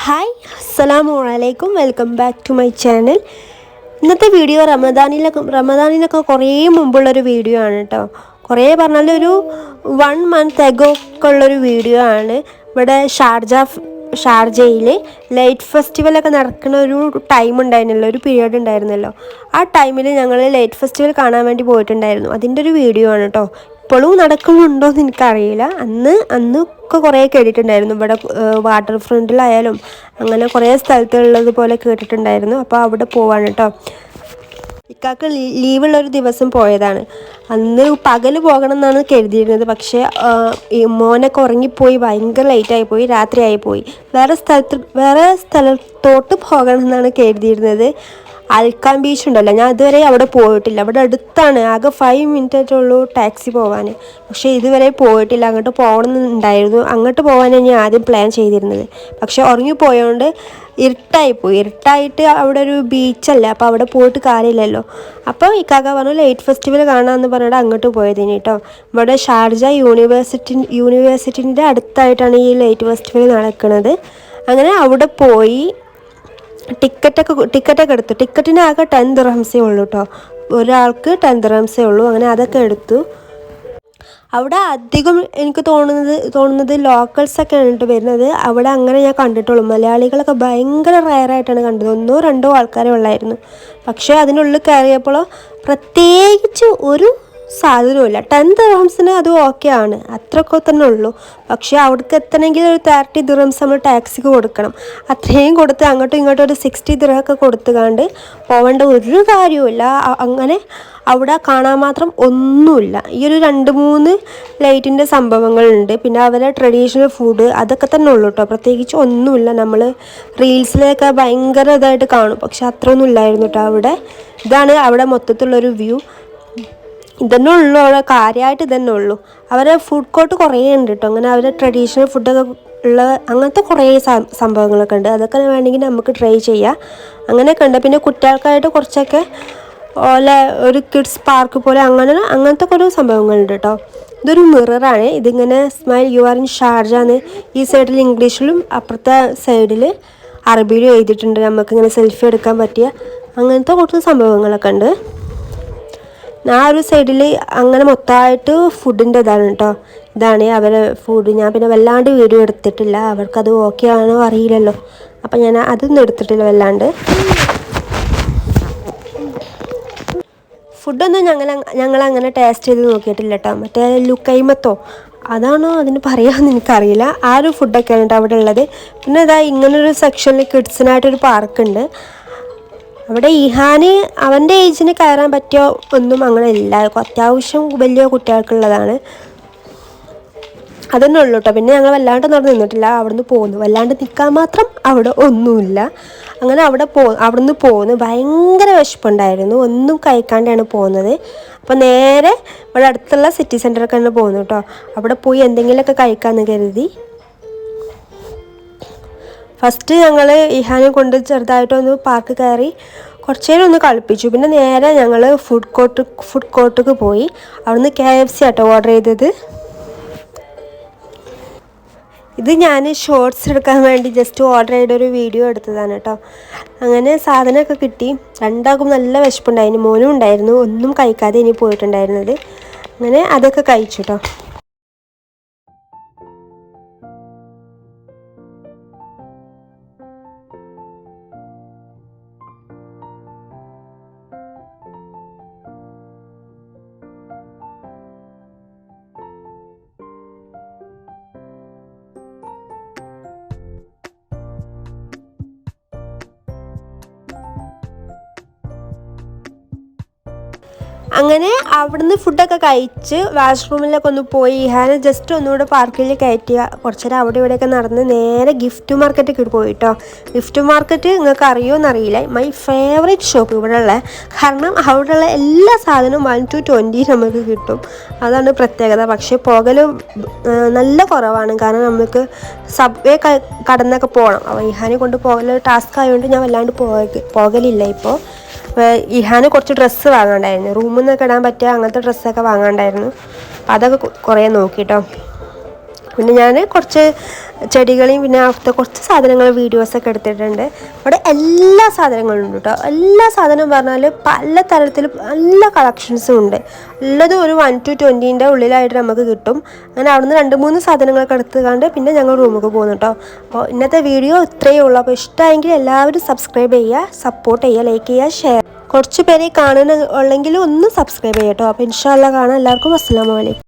Hi അസ്സലാമു അലൈക്കും welcome back to my channel. ഇന്നത്തെ വീഡിയോ റമദാനിലൊക്കെ കുറേ മുമ്പുള്ളൊരു വീഡിയോ ആണ് കേട്ടോ. കുറേ പറഞ്ഞാൽ ഒരു 1 month ago ഒക്കെ ഉള്ളൊരു വീഡിയോ ആണ്. ഇവിടെ ഷാർജയിൽ ലൈറ്റ് ഫെസ്റ്റിവലൊക്കെ നടക്കുന്ന ഒരു ടൈം ഉണ്ടായിരുന്നല്ലോ, ഒരു പീരീഡ് ഉണ്ടായിരുന്നല്ലോ. ആ ടൈമിൽ ഞങ്ങൾ ലൈറ്റ് ഫെസ്റ്റിവൽ കാണാൻ വേണ്ടി പോയിട്ടുണ്ടായിരുന്നു. അതിൻ്റെ ഒരു വീഡിയോ ആണ് കേട്ടോ. ഇപ്പോഴും നടക്കുന്നുണ്ടോ എന്ന് എനിക്കറിയില്ല. അന്നൊക്കെ കുറേ കേട്ടിട്ടുണ്ടായിരുന്നു. ഇവിടെ വാട്ടർ ഫ്രണ്ടിലായാലും അങ്ങനെ കുറേ സ്ഥലത്തുള്ളതുപോലെ കേട്ടിട്ടുണ്ടായിരുന്നു. അപ്പോൾ അവിടെ പോവാണ് കേട്ടോ. ഇക്കാക്ക് ലീവുള്ളൊരു ദിവസം പോയതാണ്. അന്ന് പകൽ പോകണം എന്നാണ് കരുതിയിരുന്നത്. പക്ഷേ മോനൊക്കെ ഉറങ്ങിപ്പോയി, ഭയങ്കര ലേറ്റായിപ്പോയി, രാത്രിയായിപ്പോയി. വേറെ സ്ഥലത്തോട്ട് പോകണം എന്നാണ് കരുതിയിരുന്നത്. അൽക്കാൻ ബീച്ച് ഉണ്ടല്ലോ, ഞാൻ ഇതുവരെ അവിടെ പോയിട്ടില്ല. അവിടെ അടുത്താണ്, ആകെ 5 minute ഉള്ളൂ ടാക്സി പോകാൻ. പക്ഷേ ഇതുവരെ പോയിട്ടില്ല. അങ്ങോട്ട് പോകണമെന്നുണ്ടായിരുന്നു. അങ്ങോട്ട് പോകാനാണ് ഞാൻ ആദ്യം പ്ലാൻ ചെയ്തിരുന്നത്. പക്ഷേ ഉറങ്ങിപ്പോയതുകൊണ്ട് ഇരുട്ടായിട്ട് അവിടെ ഒരു ബീച്ചല്ല, അപ്പോൾ അവിടെ പോയിട്ട് കാര്യമില്ലല്ലോ. അപ്പോൾ ഇക്കാക്ക പറഞ്ഞു ലൈറ്റ് ഫെസ്റ്റിവൽ കാണാമെന്ന് പറഞ്ഞിട്ട് അങ്ങോട്ട് പോയതിന് കേട്ടോ. ഇവിടെ ഷാർജ യൂണിവേഴ്സിറ്റിൻ്റെ അടുത്തായിട്ടാണ് ഈ ലൈറ്റ് ഫെസ്റ്റിവൽ നടക്കുന്നത്. അങ്ങനെ അവിടെ പോയി ടിക്കറ്റൊക്കെ എടുത്തു. ടിക്കറ്റിന് ആകെ 10 dirhams ഉള്ളൂ കേട്ടോ. ഒരാൾക്ക് 10 dirhams ഉള്ളൂ. അങ്ങനെ അതൊക്കെ എടുത്തു. അവിടെ അധികം എനിക്ക് തോന്നുന്നത് ലോക്കൽസൊക്കെ ആണ് വരുന്നത്. അവിടെ അങ്ങനെ ഞാൻ കണ്ടിട്ടുള്ളൂ. മലയാളികളൊക്കെ ഭയങ്കര റയറായിട്ടാണ് കണ്ടത്. 1-2 ആൾക്കാരെ ഉള്ളായിരുന്നു. പക്ഷേ അതിനുള്ളിൽ കയറിയപ്പോൾ പ്രത്യേകിച്ച് ഒരു സാധനമില്ല. 10 dirhams അത് ഓക്കെ ആണ്, അത്രയൊക്കെ തന്നെ ഉള്ളൂ. പക്ഷേ അവിടേക്ക് എത്തണമെങ്കിൽ ഒരു 30 dirhams നമ്മൾ ടാക്സിക്ക് കൊടുക്കണം. അത്രയും കൊടുത്ത് അങ്ങോട്ടും ഇങ്ങോട്ടും ഒരു 60 dirham ഒക്കെ കൊടുത്തുകൊണ്ട് പോവേണ്ട ഒരു കാര്യവുമില്ല. അങ്ങനെ അവിടെ കാണാൻ മാത്രം ഒന്നുമില്ല. ഈ ഒരു 2-3 ലൈറ്റിൻ്റെ സംഭവങ്ങളുണ്ട്. പിന്നെ അവരെ ട്രഡീഷണൽ ഫുഡ് അതൊക്കെ തന്നെ ഉള്ളൂ കേട്ടോ. പ്രത്യേകിച്ച് ഒന്നുമില്ല. നമ്മൾ റീൽസിലൊക്കെ ഭയങ്കര ഇതായിട്ട് കാണും, പക്ഷെ അത്രയൊന്നും ഇല്ലായിരുന്നു കേട്ടോ അവിടെ. ഇതാണ് അവിടെ മൊത്തത്തിലുള്ളൊരു വ്യൂ. ഇതന്നെ ഉള്ളൂ അവിടെ, കാര്യമായിട്ട് ഇതന്നെ ഉള്ളൂ. അവരെ ഫുഡ് കോർട്ട് കുറേ ഉണ്ട് കേട്ടോ. അങ്ങനെ അവരെ ട്രഡീഷണൽ ഫുഡൊക്കെ ഉള്ള അങ്ങനത്തെ കുറേ സംഭവങ്ങളൊക്കെ ഉണ്ട്. അതൊക്കെ വേണമെങ്കിൽ നമുക്ക് ട്രൈ ചെയ്യാം. അങ്ങനെയൊക്കെ ഉണ്ട്. പിന്നെ കുട്ടികൾക്കായിട്ട് കുറച്ചൊക്കെ ഒരു കിഡ്സ് പാർക്ക് പോലെ അങ്ങനത്തെ കുറേ സംഭവങ്ങളുണ്ട് കേട്ടോ. ഇതൊരു മിററാണ്. ഇതിങ്ങനെ smile you are in Sharjah എന്ന് ഈ സൈഡിൽ ഇംഗ്ലീഷിലും അപ്പുറത്തെ സൈഡിൽ അറബിയിലും എഴുതിയിട്ടുണ്ട്. നമുക്കിങ്ങനെ സെൽഫി എടുക്കാൻ പറ്റിയ അങ്ങനത്തെ കുറച്ച് സംഭവങ്ങളൊക്കെ ഉണ്ട്. ആ ഒരു സൈഡിൽ അങ്ങനെ മൊത്തമായിട്ട് ഫുഡിൻ്റെ ഇതാണ് കേട്ടോ. ഇതാണ് അവരെ ഫുഡ്. ഞാൻ പിന്നെ വല്ലാണ്ട് വീഡിയോ എടുത്തിട്ടില്ല. അവർക്കത് ഓക്കെ ആണോ അറിയില്ലല്ലോ. അപ്പം ഞാൻ അതൊന്നും എടുത്തിട്ടില്ല വല്ലാണ്ട്. ഫുഡൊന്നും ഞങ്ങളങ്ങനെ ടേസ്റ്റ് ചെയ്ത് നോക്കിയിട്ടില്ല കേട്ടോ. മറ്റേ ലുക്കൈമത്തോ അതാണോ അതിന് പറയാമെന്ന് എനിക്കറിയില്ല. ആ ഒരു ഫുഡൊക്കെയാണ് കേട്ടോ അവിടെ ഉള്ളത്. പിന്നെ ഇതാ ഇങ്ങനൊരു സെക്ഷനിൽ കിഡ്സിനായിട്ടൊരു പാർക്കുണ്ട്. അവിടെ ഇഹാന് അവൻ്റെ ഏജിന് കയറാൻ പറ്റിയ ഒന്നും അങ്ങനെ ഇല്ല. അത്യാവശ്യം വലിയ കുട്ടികൾക്കുള്ളതാണ്. അതൊന്നും ഉള്ളൂ കേട്ടോ. പിന്നെ ഞങ്ങൾ വല്ലാണ്ട് നടന്ന് നിന്നിട്ടില്ല, അവിടെ നിന്ന് പോന്നു. വല്ലാണ്ട് നിൽക്കാൻ മാത്രം അവിടെ ഒന്നുമില്ല. അങ്ങനെ അവിടെ നിന്ന് പോന്നു. ഭയങ്കര വിശപ്പുണ്ടായിരുന്നു. ഒന്നും കഴിക്കാണ്ടാണ് പോകുന്നത്. അപ്പോൾ നേരെ ഇവിടെ അടുത്തുള്ള സിറ്റി സെൻറ്ററൊക്കെ തന്നെ പോകുന്നു കേട്ടോ. അവിടെ പോയി എന്തെങ്കിലുമൊക്കെ കഴിക്കാമെന്ന് കരുതി. ഫസ്റ്റ് ഞങ്ങൾ ഇഹാനെ കൊണ്ട് ചെറുതായിട്ടൊന്ന് പാർക്ക് കയറി കുറച്ച് നേരം ഒന്ന് കളിപ്പിച്ചു. പിന്നെ നേരെ ഞങ്ങൾ ഫുഡ് കോർട്ടിലേക്ക് പോയി. അവിടുന്ന് KFC ആട്ടോ ഓർഡർ ചെയ്തത്. ഇത് ഞാൻ ഷോർട്സ് എടുക്കാൻ വേണ്ടി ജസ്റ്റ് ഓർഡർ ചെയ്തൊരു വീഡിയോ എടുത്തതാണ് കേട്ടോ. അങ്ങനെ സാധനമൊക്കെ കിട്ടി. രണ്ടാൾക്കും നല്ല വിശപ്പുണ്ടായിരുന്നു. മോനും ഉണ്ടായിരുന്നു. ഒന്നും കഴിക്കാതെ ഇനി പോയിട്ടുണ്ടായിരുന്നത്. അങ്ങനെ അതൊക്കെ കഴിച്ചു കേട്ടോ. അങ്ങനെ അവിടുന്ന് ഫുഡൊക്കെ കഴിച്ച് വാഷ്റൂമിലൊക്കെ ഒന്ന് പോയി ഇഹാനെ ജസ്റ്റ് ഒന്നുകൂടെ പാർക്കിൽ കയറ്റിയ കുറച്ച് നേരം അവിടെ ഇവിടെയൊക്കെ നടന്ന് നേരെ ഗിഫ്റ്റ് മാർക്കറ്റിൽ പോയി കേട്ടോ. ഗിഫ്റ്റ് മാർക്കറ്റ് നിങ്ങൾക്ക് അറിയുമെന്നറിയില്ല, മൈ ഫേവറേറ്റ് ഷോപ്പ് ഇവിടെ ഉള്ള. കാരണം അവിടെയുള്ള എല്ലാ സാധനവും 1 to 20 നമുക്ക് കിട്ടും. അതാണ് പ്രത്യേകത. പക്ഷേ പോകലും നല്ല കുറവാണ്. കാരണം നമുക്ക് സബ്വേ കടന്നൊക്കെ പോകണം. അപ്പോൾ ഇഹാനെ കൊണ്ട് പോകൽ ടാസ്ക് ആയതുകൊണ്ട് ഞാൻ വല്ലാണ്ട് പോകലില്ല ഇപ്പോൾ. ഇഹാന് കുറച്ച് ഡ്രസ്സ് വാങ്ങാണ്ടായിരുന്നു. റൂമിൽ നിന്നൊക്കെ ഇടാൻ പറ്റിയ അങ്ങനത്തെ ഡ്രസ്സൊക്കെ വാങ്ങാണ്ടായിരുന്നു. അപ്പോൾ അതൊക്കെ കുറേ നോക്കിട്ടോ. പിന്നെ ഞാൻ കുറച്ച് ചെടികളെയും പിന്നെ അവിടുത്തെ കുറച്ച് സാധനങ്ങൾ വീഡിയോസൊക്കെ എടുത്തിട്ടുണ്ട്. അവിടെ എല്ലാ സാധനങ്ങളും ഉണ്ട് കേട്ടോ. എല്ലാ സാധനവും പറഞ്ഞാൽ പല തരത്തിൽ നല്ല കളക്ഷൻസും ഉണ്ട്. ഉള്ളത് ഒരു 1 to 20 ഉള്ളിലായിട്ട് നമുക്ക് കിട്ടും. അങ്ങനെ അവിടുന്ന് 2-3 സാധനങ്ങളൊക്കെ എടുത്തുകൊണ്ട് പിന്നെ ഞങ്ങൾ റൂമിലേക്ക് പോകുന്നു കേട്ടോ. അപ്പോൾ ഇന്നത്തെ വീഡിയോ ഇത്രയേ ഉള്ളൂ. അപ്പോൾ ഇഷ്ടമായെങ്കിൽ എല്ലാവരും സബ്സ്ക്രൈബ് ചെയ്യുക, സപ്പോർട്ട് ചെയ്യുക, ലൈക്ക് ചെയ്യുക, ഷെയർ. കുറച്ച് പേരെ കാണുന്നുള്ളെങ്കിലും ഒന്ന് സബ്സ്ക്രൈബ് ചെയ്യാം കേട്ടോ. അപ്പോൾ ഇൻഷാ അല്ലാഹ് കാണാം. എല്ലാവർക്കും അസ്സലാമു അലൈക്കും.